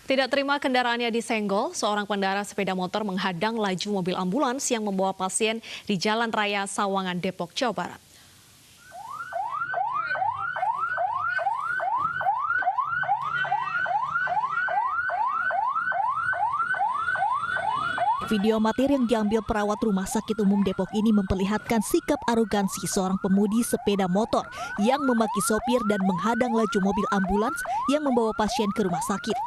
Tidak terima kendaraannya disenggol, seorang pengendara sepeda motor menghadang laju mobil ambulans yang membawa pasien di Jalan Raya Sawangan, Depok, Jawa Barat. Video amatir yang diambil perawat Rumah Sakit Umum Depok ini memperlihatkan sikap arogansi seorang pemudi sepeda motor yang memaki sopir dan menghadang laju mobil ambulans yang membawa pasien ke rumah sakit.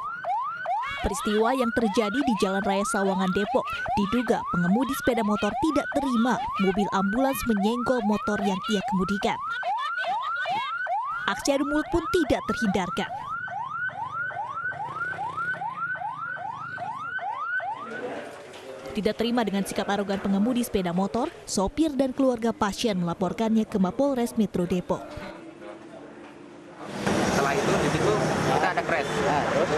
Peristiwa yang terjadi di Jalan Raya Sawangan, Depok, diduga pengemudi sepeda motor tidak terima mobil ambulans menyenggol motor yang ia kemudikan. Aksi adu mulut pun tidak terhindarkan. Tidak terima dengan sikap arogan pengemudi sepeda motor, sopir dan keluarga pasien melaporkannya ke Mapolres Metro Depok. Setelah itu di situ kita ada crash. Terus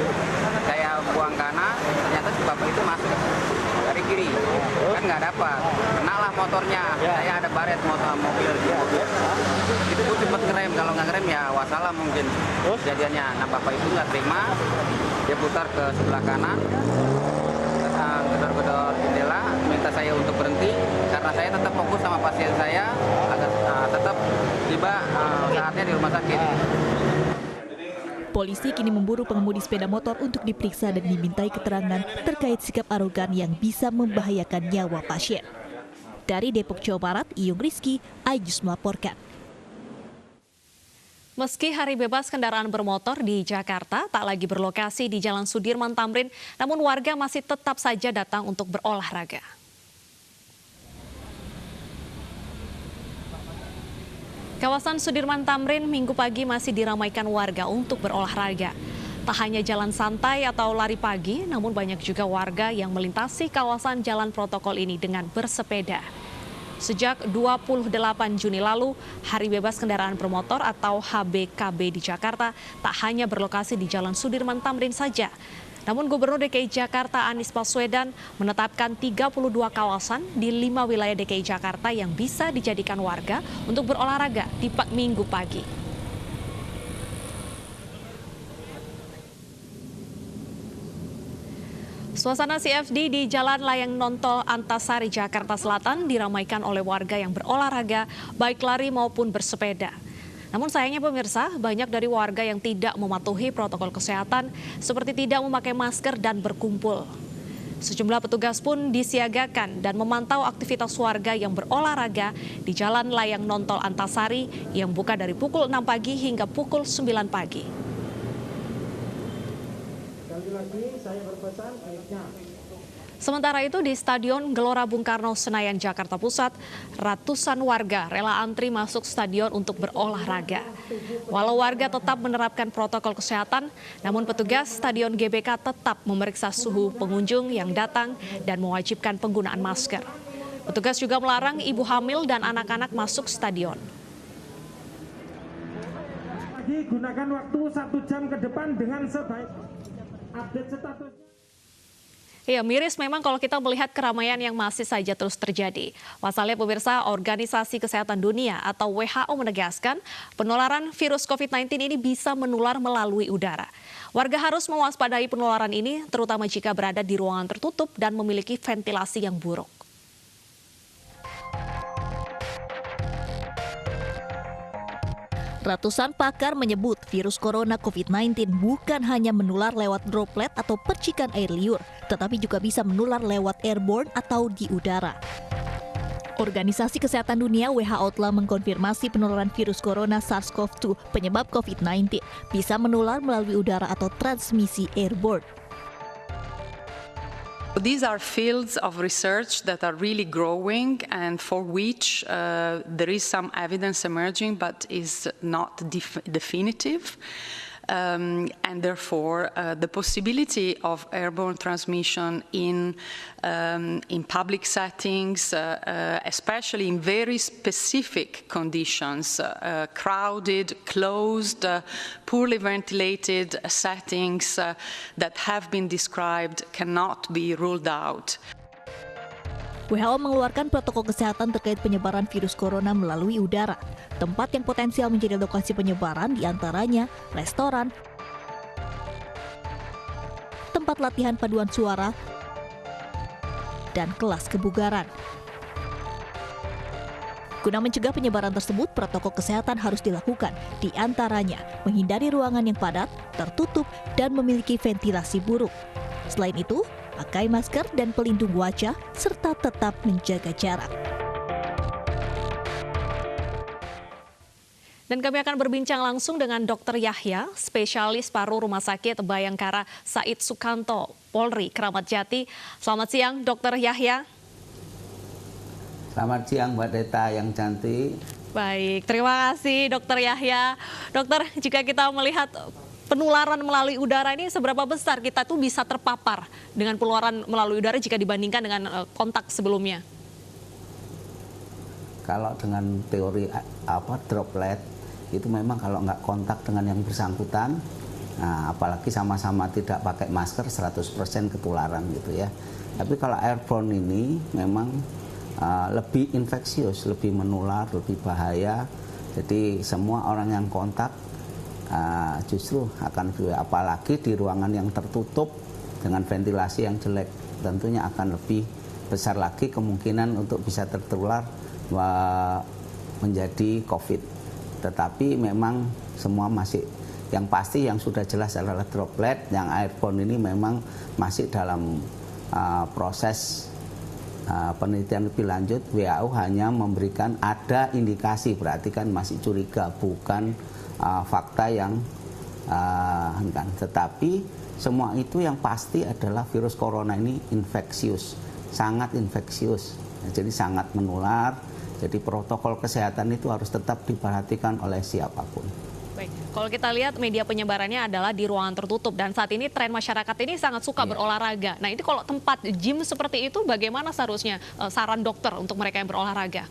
saya buang kanan, ternyata si bapak itu masuk dari kiri. Kan nggak dapat. Kenalah motornya. Saya ada baret mobil. Itu pun cepat ngerem. Kalau nggak ngerem ya wassalam mungkin kejadiannya. Nah bapak itu nggak terima. Dia putar ke sebelah kanan. Gedor-gedor jendela, minta saya untuk berhenti karena saya tetap fokus sama pasien saya agar tetap tiba saatnya di rumah sakit. Polisi kini memburu pengemudi sepeda motor untuk diperiksa dan dimintai keterangan terkait sikap arogan yang bisa membahayakan nyawa pasien. Dari Depok, Jawa Barat, Iyung Rizky, iNews melaporkan. Meski hari bebas kendaraan bermotor di Jakarta tak lagi berlokasi di Jalan Sudirman Tamrin, namun warga masih tetap saja datang untuk berolahraga. Kawasan Sudirman Tamrin Minggu pagi masih diramaikan warga untuk berolahraga. Tak hanya jalan santai atau lari pagi, namun banyak juga warga yang melintasi kawasan jalan protokol ini dengan bersepeda. Sejak 28 Juni lalu, Hari Bebas Kendaraan Bermotor atau HBKB di Jakarta tak hanya berlokasi di Jalan Sudirman Tamrin saja. Namun Gubernur DKI Jakarta Anies Baswedan menetapkan 32 kawasan di 5 wilayah DKI Jakarta yang bisa dijadikan warga untuk berolahraga di Minggu pagi. Suasana CFD di Jalan Layang Nontol Antasari, Jakarta Selatan diramaikan oleh warga yang berolahraga, baik lari maupun bersepeda. Namun sayangnya pemirsa, banyak dari warga yang tidak mematuhi protokol kesehatan seperti tidak memakai masker dan berkumpul. Sejumlah petugas pun disiagakan dan memantau aktivitas warga yang berolahraga di Jalan Layang Nontol Antasari yang buka dari pukul 6 pagi hingga pukul 9 pagi. Sementara itu di Stadion Gelora Bung Karno Senayan, Jakarta Pusat, ratusan warga rela antri masuk stadion untuk berolahraga. Walau warga tetap menerapkan protokol kesehatan, namun petugas Stadion GBK tetap memeriksa suhu pengunjung yang datang dan mewajibkan penggunaan masker. Petugas juga melarang ibu hamil dan anak-anak masuk stadion. Gunakan waktu 1 jam ke depan dengan sebaik update status. Ya, miris memang kalau kita melihat keramaian yang masih saja terus terjadi. Pasalnya pemirsa, Organisasi Kesehatan Dunia atau WHO menegaskan penularan virus COVID-19 ini bisa menular melalui udara. Warga harus mewaspadai penularan ini, terutama jika berada di ruangan tertutup dan memiliki ventilasi yang buruk. Ratusan pakar menyebut virus corona COVID-19 bukan hanya menular lewat droplet atau percikan air liur, tetapi juga bisa menular lewat airborne atau di udara. Organisasi Kesehatan Dunia WHO telah mengkonfirmasi penularan virus corona SARS-CoV-2 penyebab COVID-19 bisa menular melalui udara atau transmisi airborne. These are fields of research that are really growing and for which there is some evidence emerging but is not definitive. And therefore, the possibility of airborne transmission in public settings, especially in very specific conditions, crowded, closed, poorly ventilated settings that have been described cannot be ruled out. WHO mengeluarkan protokol kesehatan terkait penyebaran virus corona melalui udara. Tempat yang potensial menjadi lokasi penyebaran diantaranya restoran, tempat latihan paduan suara, dan kelas kebugaran. Guna mencegah penyebaran tersebut, protokol kesehatan harus dilakukan, di antaranya menghindari ruangan yang padat, tertutup, dan memiliki ventilasi buruk. Selain itu, pakai masker dan pelindung wajah, serta tetap menjaga jarak. Dan kami akan berbincang langsung dengan Dr. Yahya, spesialis paru Rumah Sakit Bayangkara Said Sukanto, Polri, Kramat Jati. Selamat siang, Dr. Yahya. Selamat siang Mbak Deta yang cantik. Baik, terima kasih Dr. Yahya. Dokter, jika kita melihat penularan melalui udara ini seberapa besar kita tuh bisa terpapar dengan penularan melalui udara jika dibandingkan dengan kontak sebelumnya? Kalau dengan teori droplet itu memang kalau nggak kontak dengan yang bersangkutan, nah, apalagi sama-sama tidak pakai masker 100% ketularan gitu ya. Tapi kalau airborne ini memang lebih infeksius, lebih menular, lebih bahaya. Jadi semua orang yang kontak justru akan apalagi di ruangan yang tertutup dengan ventilasi yang jelek, tentunya akan lebih besar lagi kemungkinan untuk bisa tertular menjadi COVID. Tetapi memang semua masih, yang pasti yang sudah jelas adalah droplet. Yang airborne ini memang masih dalam proses penelitian lebih lanjut. WHO hanya memberikan ada indikasi, berarti kan masih curiga, bukan fakta yang kan. Tetapi semua itu yang pasti adalah virus corona ini infeksius, sangat infeksius, jadi sangat menular. Jadi protokol kesehatan itu harus tetap diperhatikan oleh siapapun. Baik, kalau kita lihat media penyebarannya adalah di ruangan tertutup dan saat ini tren masyarakat ini sangat suka berolahraga. Nah, itu kalau tempat gym seperti itu bagaimana seharusnya saran dokter untuk mereka yang berolahraga?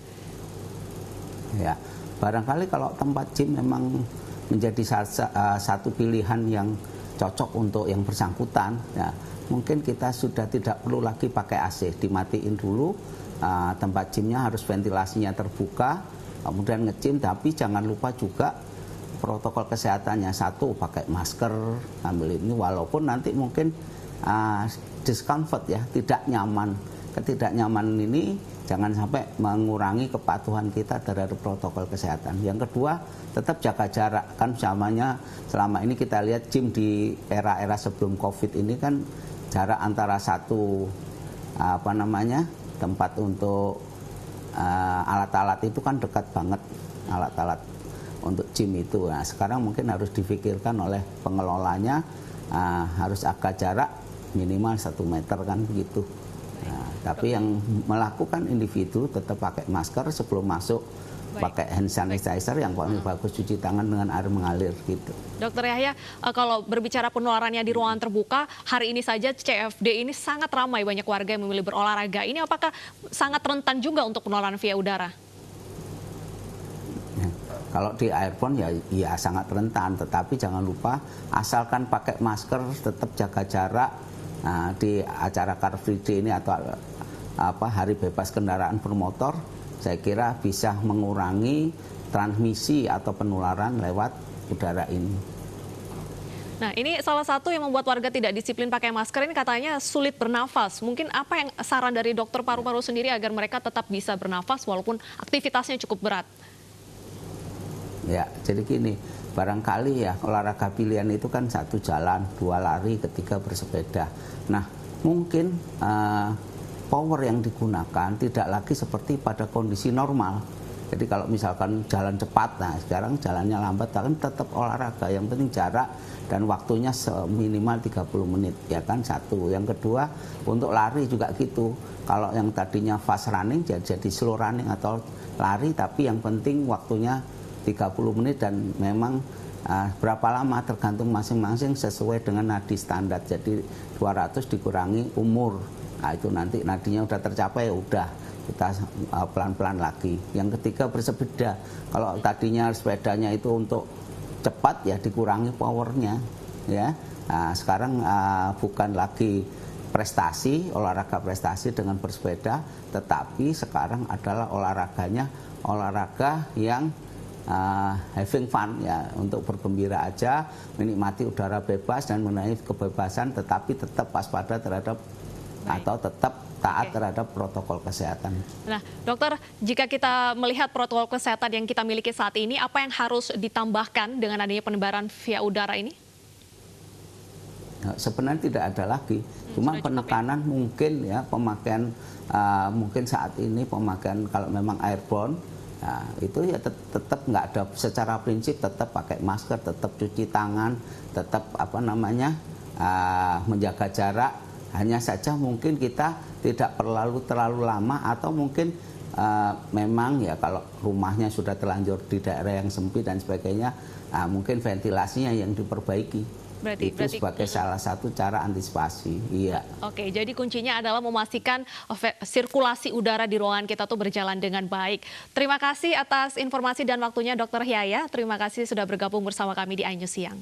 Ya, barangkali kalau tempat gym memang menjadi satu pilihan yang cocok untuk yang bersangkutan, ya, mungkin kita sudah tidak perlu lagi pakai AC, dimatiin dulu, tempat gymnya harus ventilasinya terbuka, kemudian nge-gym, tapi jangan lupa juga protokol kesehatannya. Satu, pakai masker, ambil ini, walaupun nanti mungkin discomfort ya, tidak nyaman. Ketidaknyamanan ini jangan sampai mengurangi kepatuhan kita terhadap protokol kesehatan. Yang kedua, tetap jaga jarak. Kan selama ini kita lihat gym di era-era sebelum COVID ini kan jarak antara satu tempat untuk alat-alat itu kan dekat banget, alat-alat untuk gym itu. Nah, sekarang mungkin harus difikirkan oleh pengelolanya, harus agak jarak minimal 1 meter kan begitu. Nah, tapi yang melakukan individu tetap pakai masker sebelum masuk, pakai hand sanitizer yang paling bagus cuci tangan dengan air mengalir gitu. Dokter Yahya, kalau berbicara penularannya di ruangan terbuka, hari ini saja CFD ini sangat ramai, banyak warga yang memilih berolahraga. Ini apakah sangat rentan juga untuk penularan via udara? Kalau di airborne ya sangat rentan, tetapi jangan lupa asalkan pakai masker, tetap jaga jarak. Nah, di acara Car Free Day ini atau hari bebas kendaraan bermotor, saya kira bisa mengurangi transmisi atau penularan lewat udara ini. Nah, ini salah satu yang membuat warga tidak disiplin pakai masker ini katanya sulit bernafas. Mungkin apa yang saran dari dokter paru-paru sendiri agar mereka tetap bisa bernafas walaupun aktivitasnya cukup berat? Ya, jadi gini, barangkali ya olahraga pilihan itu kan 1 jalan, 2 lari, 3 bersepeda. Nah, mungkin power yang digunakan tidak lagi seperti pada kondisi normal. Jadi kalau misalkan jalan cepat, nah sekarang jalannya lambat, kan tetap olahraga. Yang penting jarak dan waktunya minimal 30 menit, ya kan, satu. Yang kedua, untuk lari juga gitu. Kalau yang tadinya fast running jadi slow running atau lari, tapi yang penting waktunya 30 menit dan memang berapa lama tergantung masing-masing sesuai dengan nadi standar. Jadi 200 dikurangi umur. Nah, itu nanti nadinya udah tercapai, udah kita pelan-pelan lagi. Yang ketiga, bersepeda. Kalau tadinya sepedanya itu untuk cepat ya dikurangi powernya ya. Nah, sekarang bukan lagi prestasi, olahraga prestasi dengan bersepeda, tetapi sekarang adalah olahraga yang having fun ya, untuk bergembira aja, menikmati udara bebas dan mengenai kebebasan, tetapi tetap waspada terhadap atau tetap taat terhadap protokol kesehatan. Nah, dokter, jika kita melihat protokol kesehatan yang kita miliki saat ini, apa yang harus ditambahkan dengan adanya penyebaran via udara ini? Nah, sebenarnya tidak ada lagi, cuma penekanan ya? Mungkin ya pemakaian mungkin saat ini pemakaian kalau memang airborne, nah, itu ya tetap nggak ada secara prinsip, tetap pakai masker, tetap cuci tangan, tetap menjaga jarak. Hanya saja mungkin kita tidak perlu terlalu lama, atau mungkin memang ya kalau rumahnya sudah terlanjur di daerah yang sempit dan sebagainya, mungkin ventilasinya yang diperbaiki. Itu sebagai salah satu cara antisipasi. Iya. Oke, jadi kuncinya adalah memastikan sirkulasi udara di ruangan kita tuh berjalan dengan baik. Terima kasih atas informasi dan waktunya Dr. Hyaya. Terima kasih sudah bergabung bersama kami di iNews Siang.